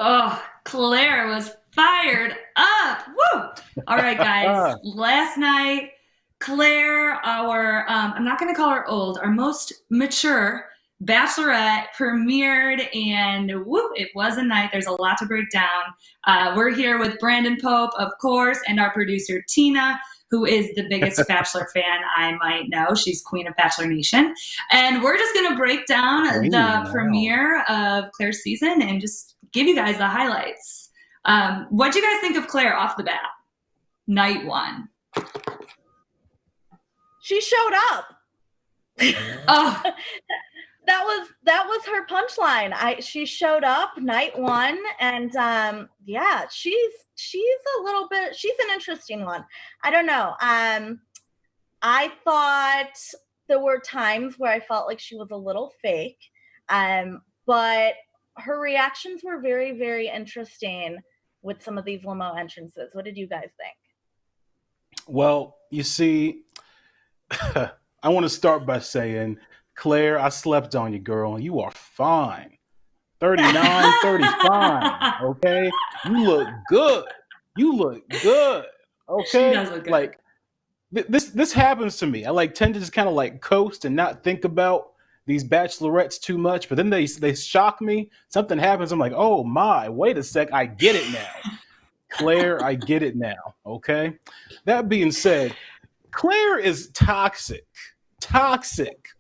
Oh, Claire was fired up. Woo! All right, guys. Last night, Claire, I'm not going to call her old, our most mature Bachelorette premiered, and woo, it was a night. There's a lot to break down. We're here with Brandon Pope, of course, and our producer, Tina, who is the biggest Bachelor fan I might know. She's queen of Bachelor Nation. And we're just going to break down the premiere of Claire's season and just give you guys the highlights. What do you guys think of Claire off the bat? Night one. She showed up. Oh, that was her punchline. She showed up night one, and yeah, she's an interesting one. I don't know. I thought there were times where I felt like she was a little fake, but her reactions were very, very interesting with some of these limo entrances. What did you guys think? Well, you see, I want to start by saying, Claire, I slept on you, girl, and you are fine. 39, 35, okay? You look good. Okay? She does look good. Like, this happens to me. I tend to just kind of coast and not think about these bachelorettes too much, but then they shock me. Something happens. I'm like, oh my, wait a sec. I get it now. Claire, I get it now. Okay. That being said, Claire is toxic.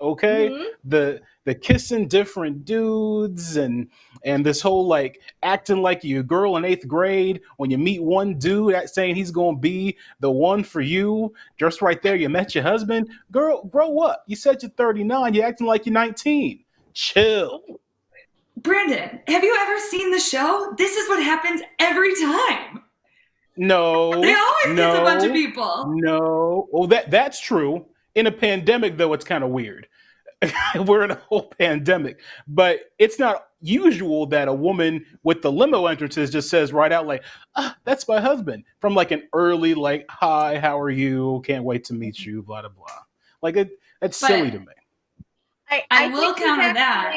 Okay. Mm-hmm. The kissing different dudes and this whole acting like you're a girl in 8th grade when you meet one dude saying he's going to be the one for you. Just right there, you met your husband. Girl, grow up. You said you're 39. You're acting like you're 19. Chill. Brandon, have you ever seen the show? This is what happens every time. No. They always kiss a bunch of people. No. Oh, that's true. In a pandemic, though, it's kind of weird. We're in a whole pandemic, but it's not usual that a woman with the limo entrances just says right out that's my husband, from an early hi, how are you, can't wait to meet you, blah blah blah. That's silly to me. I will counter that.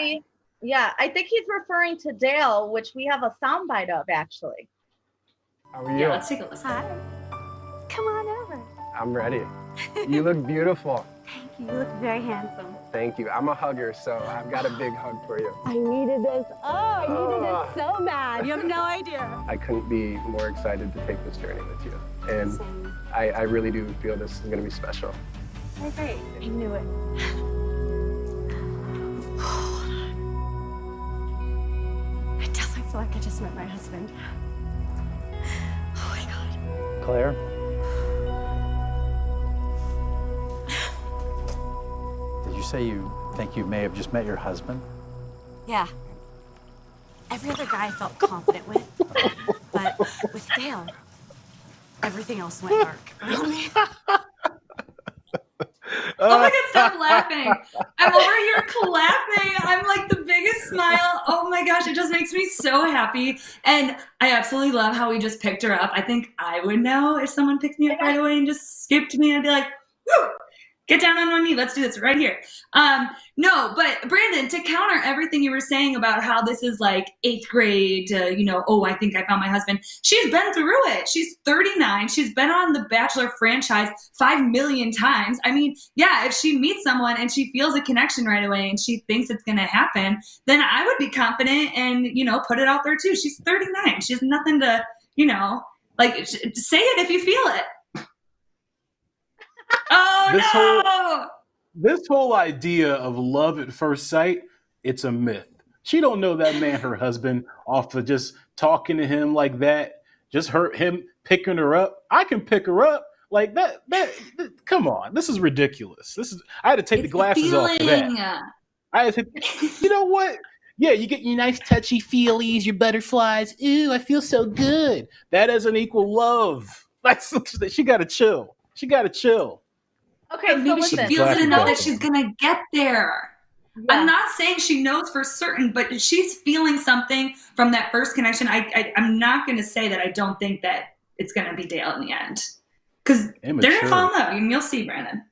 Yeah, I think he's referring to Dale, which we have a soundbite of actually. How are you? Yeah, let's take a listen. Hi. Come on over. I'm ready. You look beautiful. Thank you. You look very handsome. Thank you. I'm a hugger, so I've got a big hug for you. I needed this. Oh, I needed this so bad. You have no idea. I couldn't be more excited to take this journey with you. And I really do feel this is going to be special. Oh, great. I knew it. I definitely feel like I just met my husband. Oh my God. Claire? Did you say you think you may have just met your husband? Yeah. Every other guy I felt confident with, but with Dale, everything else went dark around me. Oh my God, stop laughing. I'm over here clapping. I'm the biggest smile. Oh my gosh, it just makes me so happy. And I absolutely love how we just picked her up. I think I would know if someone picked me up right away and just skipped me. I'd be like, woo! Get down on one knee. Let's do this right here. No, but Brandon, to counter everything you were saying about how this is 8th grade, oh, I think I found my husband. She's been through it. She's 39. She's been on the Bachelor franchise 5 million times. I mean, yeah, if she meets someone and she feels a connection right away and she thinks it's going to happen, then I would be confident and, put it out there too. She's 39. She has nothing to, say it if you feel it. Oh, This whole idea of love at first sight, it's a myth. She don't know that man, her husband, off of just talking to him like that. Just him picking her up. I can pick her up like that. Come on, this is ridiculous. I had to take the glasses off for that. I had to. You know what? Yeah, you get your nice touchy feelies, your butterflies. Ooh, I feel so good. That doesn't equal love. She gotta chill. Okay, maybe so she feels it enough that she's gonna get there. Yeah. I'm not saying she knows for certain, but she's feeling something from that first connection. I'm not gonna say that I don't think that it's gonna be Dale in the end, because they're gonna fall in love, and you'll see, Brandon.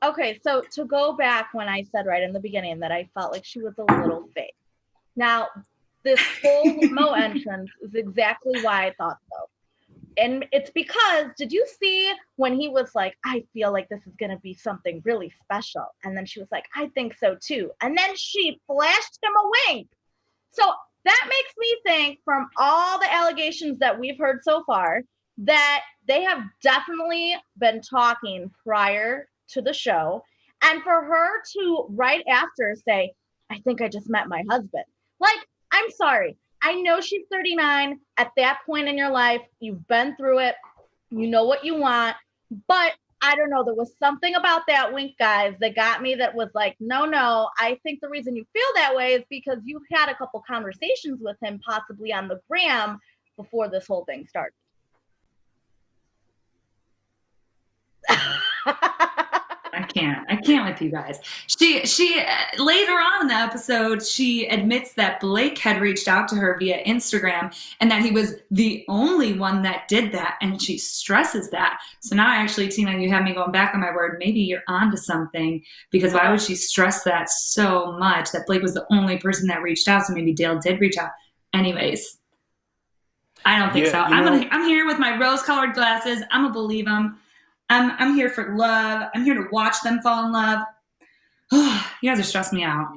Okay, so to go back when I said right in the beginning that I felt like she was a little fake. Now, this whole limo entrance is exactly why I thought so. And it's because, did you see when he was like, I feel like this is going to be something really special? And then she was like, I think so too. And then she flashed him a wink. So that makes me think, from all the allegations that we've heard so far, that they have definitely been talking prior to the show. And for her to right after say, I think I just met my husband. Like, I'm sorry. I know she's 39. At that point in your life, you've been through it. You know what you want. But I don't know. There was something about that wink, guys, that got me, that was like, no. I think the reason you feel that way is because you've had a couple conversations with him, possibly on the gram, before this whole thing started. I can't with you guys. She later on in the episode, she admits that Blake had reached out to her via Instagram and that he was the only one that did that, and she stresses that. So now actually, Tina, you have me going back on my word. Maybe you're onto something, because why would she stress that so much, that Blake was the only person that reached out? So maybe Dale did reach out. Anyways, I don't think so. I'm here with my rose-colored glasses. I'm gonna believe him. I'm here for love. I'm here to watch them fall in love. You guys are stressing me out.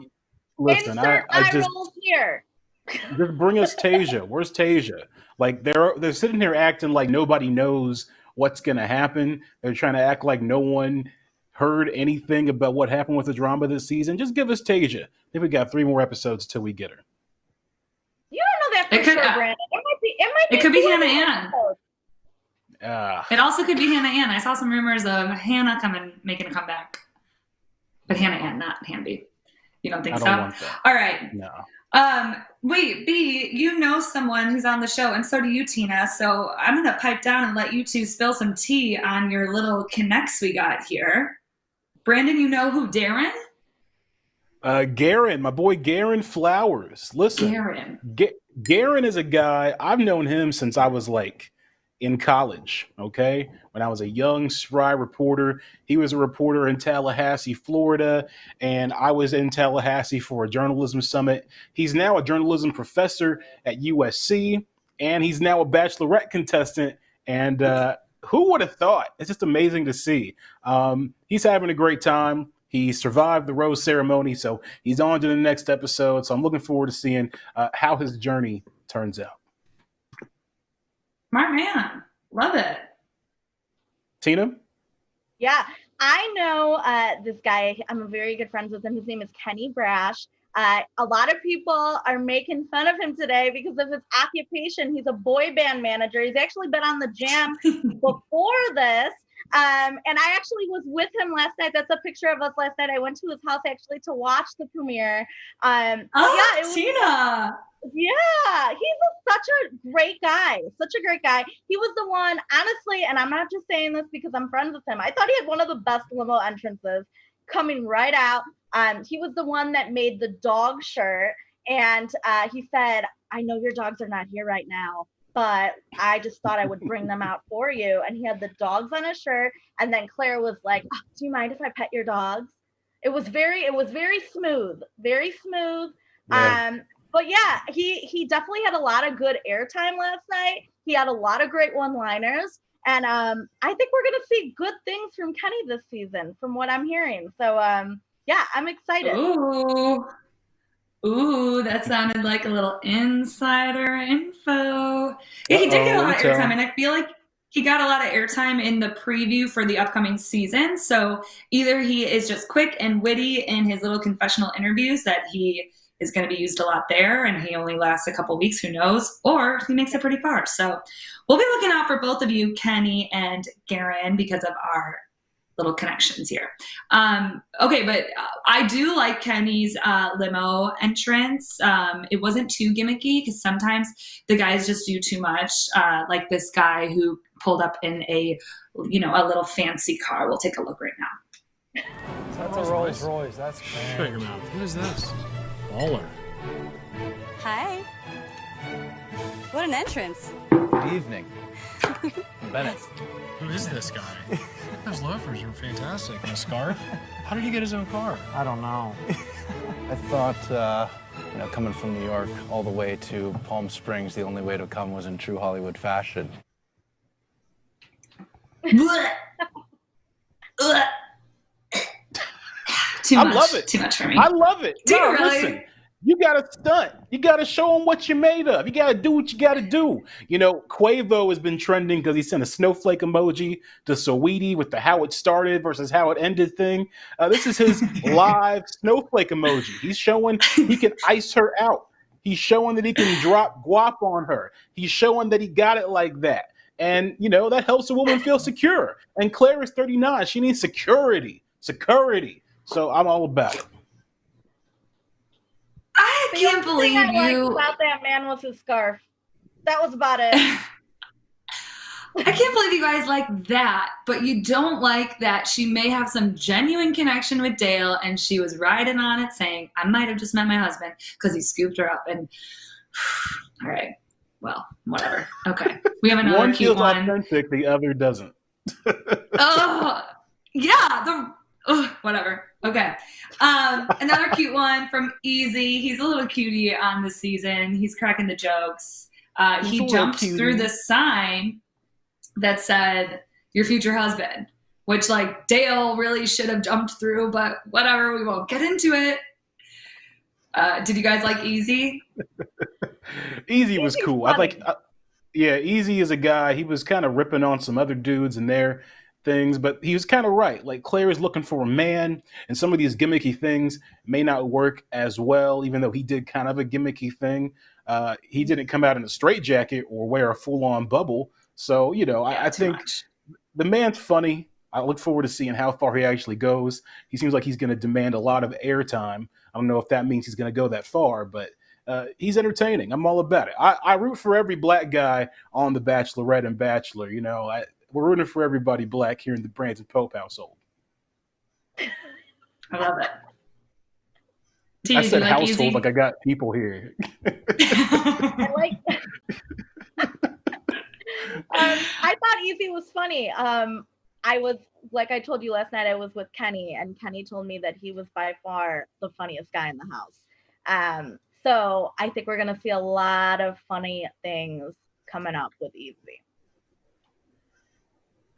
Listen, I just here. Just bring us Tasia. Where's Tasia? Like they're sitting here acting like nobody knows what's gonna happen. They're trying to act like no one heard anything about what happened with the drama this season. Just give us Tasia. I think we got 3 more episodes till we get her. You don't know that for sure, Brandon. It could be Hannah Ann. Ah. It also could be Hannah Ann. I saw some rumors of Hannah making a comeback. But Hannah Ann, not Hanby. You don't think so? I don't want that. All right. No. Wait, B, you know someone who's on the show, and so do you, Tina. So I'm going to pipe down and let you two spill some tea on your little connects we got here. Brandon, you know who? Darren? Garen, my boy Garen Flowers. Listen, Garen is a guy, I've known him since I was like in college, okay? When I was a young, spry reporter. He was a reporter in Tallahassee, Florida, and I was in Tallahassee for a journalism summit. He's now a journalism professor at USC, and he's now a Bachelorette contestant, and who would have thought? It's just amazing to see. He's having a great time. He survived the rose ceremony, so he's on to the next episode, so I'm looking forward to seeing how his journey turns out. Smart man. Love it. Tina? Yeah, I know this guy. I'm very good friends with him. His name is Kenny Brash. A lot of people are making fun of him today because of his occupation. He's a boy band manager. He's actually been on the Jam before this. And I actually was with him last night. That's a picture of us last night. I went to his house actually to watch the premiere. Tina. Yeah, he's such a great guy. Such a great guy. He was the one, honestly, and I'm not just saying this because I'm friends with him. I thought he had one of the best limo entrances coming right out. He was the one that made the dog shirt. And he said, I know your dogs are not here right now, but I just thought I would bring them out for you. And he had the dogs on his shirt. And then Claire was like, oh, do you mind if I pet your dogs? It was very smooth, very smooth. Yeah. But yeah, he definitely had a lot of good airtime last night. He had a lot of great one-liners. And I think we're going to see good things from Kenny this season, from what I'm hearing. So, yeah, I'm excited. Ooh, that sounded like a little insider info. Yeah, he did get a lot of airtime, and I feel like he got a lot of airtime in the preview for the upcoming season. So either he is just quick and witty in his little confessional interviews that he is going to be used a lot there, and he only lasts a couple weeks, who knows, or he makes it pretty far. So we'll be looking out for both of you, Kenny and Garen, because of our little connections here. Okay, but I do like Kenny's limo entrance. It wasn't too gimmicky, because sometimes the guys just do too much, like this guy who pulled up in a little fancy car. We'll take a look right now. That's a Rolls Royce. That's great. Shut your mouth. Who is this? Baller. Hi. What an entrance. Good evening. Bennett. Who is this guy? Those loafers are fantastic. And a scarf? How did he get his own car? I don't know. I thought You know, coming from New York all the way to Palm Springs, the only way to come was in true Hollywood fashion. Blech. Ugh. Too I much. love it. Too much for me. I love it. Do you No, really? listen, you got to stunt. You got to show them what you're made of. You got to do what you got to do. You know, Quavo has been trending because he sent a snowflake emoji to Saweetie with the how it started versus how it ended thing. This is his live snowflake emoji. He's showing he can ice her out. He's showing that he can drop guap on her. He's showing that he got it like that. And, you know, that helps a woman feel secure. And Claire is 39. She needs security. Security. So I'm all about it. I The can't only thing believe I liked you. about that man was his scarf. That was about it. I can't believe you guys like that, but you don't like that she may have some genuine connection with Dale and she was riding on it saying, I might have just met my husband because he scooped her up. And all right, well, whatever. Okay. We have another One cute feels one. authentic, the other doesn't. Oh, yeah. Whatever. Okay. Another cute one from Easy. He's a little cutie on this season. He's cracking the jokes. He jumped through the sign that said, your future husband, which like Dale really should have jumped through, but whatever, we won't get into it. Did you guys like Easy? Easy was cool. I like, yeah, Easy is a guy. He was kind of ripping on some other dudes and their things, but he was kind of right. Like Claire is looking for a man, and some of these gimmicky things may not work as well, even though he did kind of a gimmicky thing. He didn't come out in a straitjacket or wear a full-on bubble. So, you know, I think the man's funny. I look forward to seeing how far he actually goes. He seems like he's going to demand a lot of airtime. I don't know if that means he's going to go that far, but he's entertaining. I'm all about it. I root for every black guy on The Bachelorette and Bachelor. You know, we're rooting for everybody black here in the Brandon Pope household. I love it. I said like household Easy? like I got people here. I like. I thought Easy was funny. I was, like I told you last night, I was with Kenny, and Kenny told me that he was by far the funniest guy in the house. So I think we're gonna see a lot of funny things coming up with Easy.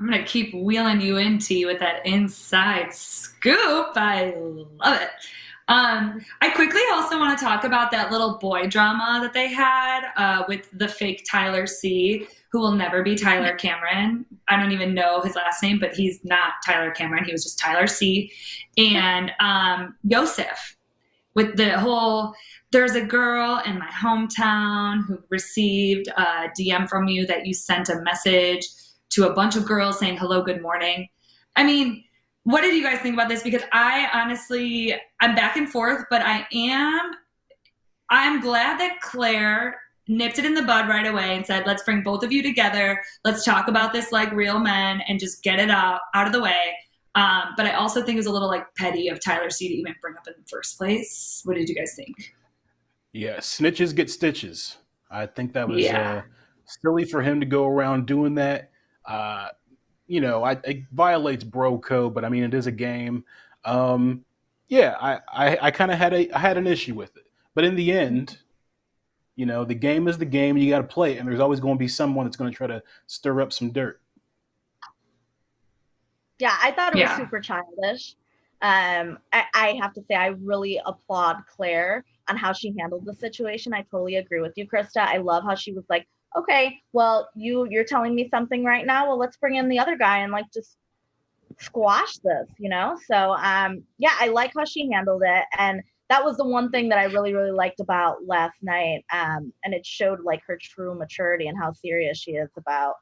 I'm going to keep wheeling you in, T, with that inside scoop. I love it. I quickly also want to talk about that little boy drama that they had with the fake Tyler C, who will never be Tyler Cameron. I don't even know his last name, but he's not Tyler Cameron. He was just Tyler C. And Yosef, with the whole, there's a girl in my hometown who received a DM from you that you sent a message to a bunch of girls saying hello, good morning. I mean, what did you guys think about this? Because I honestly, I'm back and forth, but I'm glad that Claire nipped it in the bud right away and said, let's bring both of you together. Let's talk about this like real men and just get it out of the way. But I also think it was a little like petty of Tyler C to even bring up in the first place. What did you guys think? Yeah, snitches get stitches. I think that was silly for him to go around doing that. You know, it violates bro code, but I mean, it is a game. Yeah, I kind of had an issue with it, but in the end, you know, the game is the game, and you got to play it, and there's always going to be someone that's going to try to stir up some dirt. Yeah, I thought it was super childish. I have to say, I really applaud Claire on how she handled the situation. I totally agree with you, Krista. I love how she was like, okay, well, you're telling me something right now. Well, let's bring in the other guy and like just squash this, you know? So yeah, I like how she handled it. And that was the one thing that I really, really liked about last night. And it showed like her true maturity and how serious she is about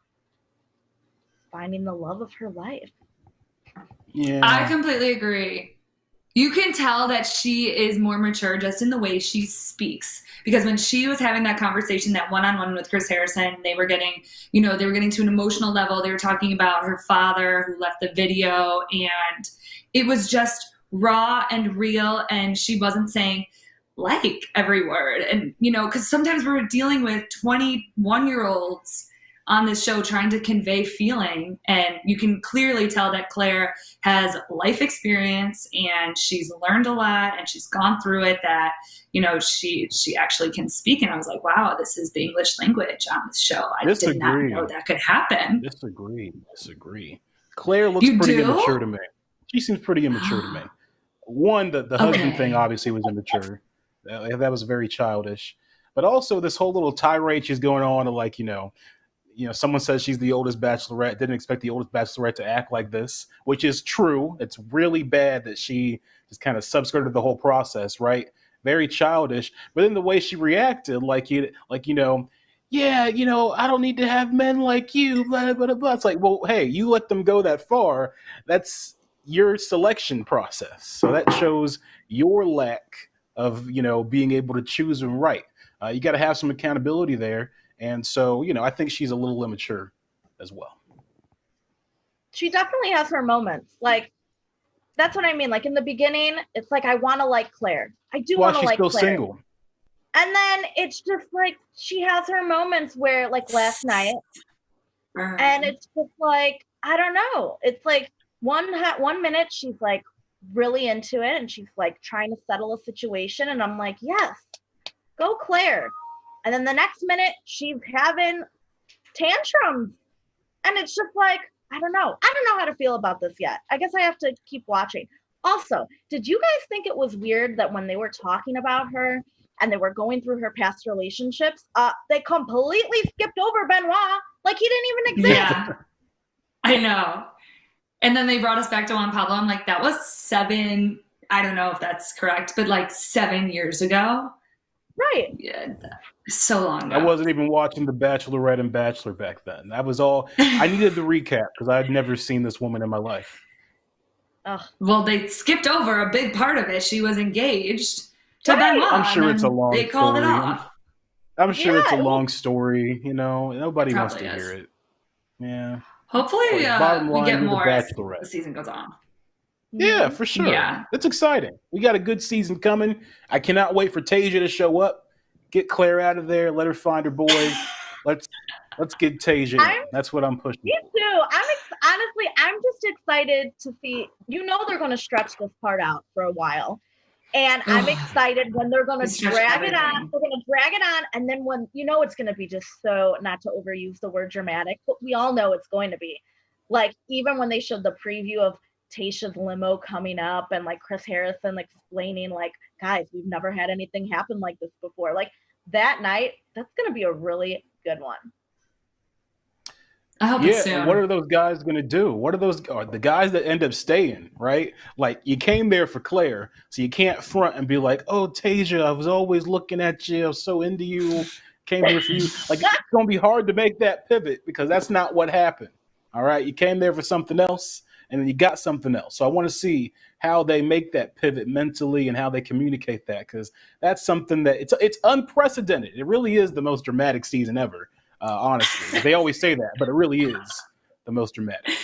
finding the love of her life. Yeah, I completely agree. You can tell that she is more mature just in the way she speaks. Because when she was having that conversation, that one-on-one with Chris Harrison, they were getting to an emotional level. They were talking about her father who left the video, and it was just raw and real, and she wasn't saying like every word. And, you know, because sometimes we're dealing with 21-year-olds on this show trying to convey feeling. And you can clearly tell that Claire has life experience and she's learned a lot and she's gone through it, that, you know, she actually can speak. And I was like, wow, this is the English language on this show. I did not know that could happen. Disagree. Claire looks pretty immature to me. She seems pretty immature to me. One, the husband thing obviously was immature. That was very childish. But also this whole little tirade she's going on of like, you know, someone says she's the oldest Bachelorette. Didn't expect the oldest Bachelorette to act like this, which is true. It's really bad that she just kind of subskirted the whole process, right? Very childish. But then the way she reacted, yeah, you know, I don't need to have men like you, blah, blah, blah. It's like, well, hey, you let them go that far. That's your selection process. So that shows your lack of, you know, being able to choose them right. You got to have some accountability there. And so, you know, I think she's a little immature as well. She definitely has her moments. Like, that's what I mean. Like, in the beginning, it's like, I want to like Claire. I do want to like Claire. She's still single. And then it's just like, she has her moments where, like last night, and it's just like, I don't know. It's like one minute she's like really into it and she's like trying to settle a situation. And I'm like, yes, go Claire. And then the next minute she's having tantrums. And it's just like, I don't know. I don't know how to feel about this yet. I guess I have to keep watching. Also, did you guys think it was weird that when they were talking about her and they were going through her past relationships, they completely skipped over Benoit? Like he didn't even exist. Yeah, I know. And then they brought us back to Juan Pablo. I'm like, that was 7, I don't know if that's correct, but like 7 years ago. Right. Yeah, so long ago. I wasn't even watching The Bachelorette and Bachelor back then. That was all. I needed the recap because I'd never seen this woman in my life. Well, they skipped over a big part of it. She was engaged to Benoit. I'm sure it's a long story. They called it off. I'm sure it's a long story. You know, nobody wants to hear it. Yeah. Hopefully, we get more as Bachelorette. the season goes on. Yeah, for sure. Yeah. It's exciting. We got a good season coming. I cannot wait for Tasia to show up. Get Claire out of there. Let her find her boy. Let's get Tasia. That's what I'm pushing. Me too. Honestly, I'm just excited to see. You know, they're going to stretch this part out for a while, and I'm excited when they're going to drag it on. They're going to drag it on, and then when you know it's going to be just so, not to overuse the word dramatic, but we all know it's going to be. Like even when they showed the preview of Tayshia's limo coming up and like Chris Harrison explaining like, guys, we've never had anything happen like this before. Like that night, that's going to be a really good one. I hope it's soon. What are those guys going to do? What are the guys that end up staying, right? Like you came there for Claire, so you can't front and be like, oh, Tasia, I was always looking at you. I was so into you. Came here for you. Like it's going to be hard to make that pivot because that's not what happened. All right. You came there for something else. And then you got something else. So I want to see how they make that pivot mentally and how they communicate that, because that's something that it's unprecedented. It really is the most dramatic season ever, honestly. They always say that, but it really is the most dramatic.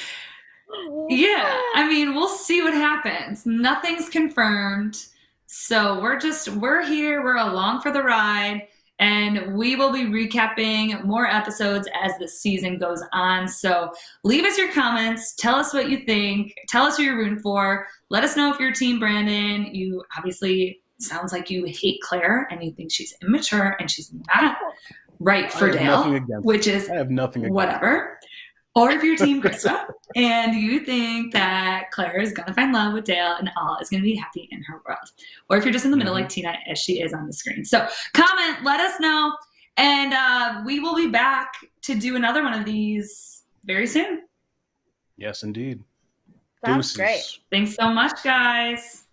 Yeah, I mean, we'll see what happens. Nothing's confirmed. So we're here. We're along for the ride. And we will be recapping more episodes as the season goes on. So leave us your comments. Tell us what you think. Tell us who you're rooting for. Let us know if you're Team Brandon. You obviously sounds like you hate Claire and you think she's immature and she's not right for Dale, which is I have nothing against whatever. Or if you're Team Krista and you think that Claire is going to find love with Dale and all is going to be happy in her world. Or if you're just in the middle like Tina, as she is on the screen. So comment, let us know. And we will be back to do another one of these very soon. Yes, indeed. Sounds great. Thanks so much, guys.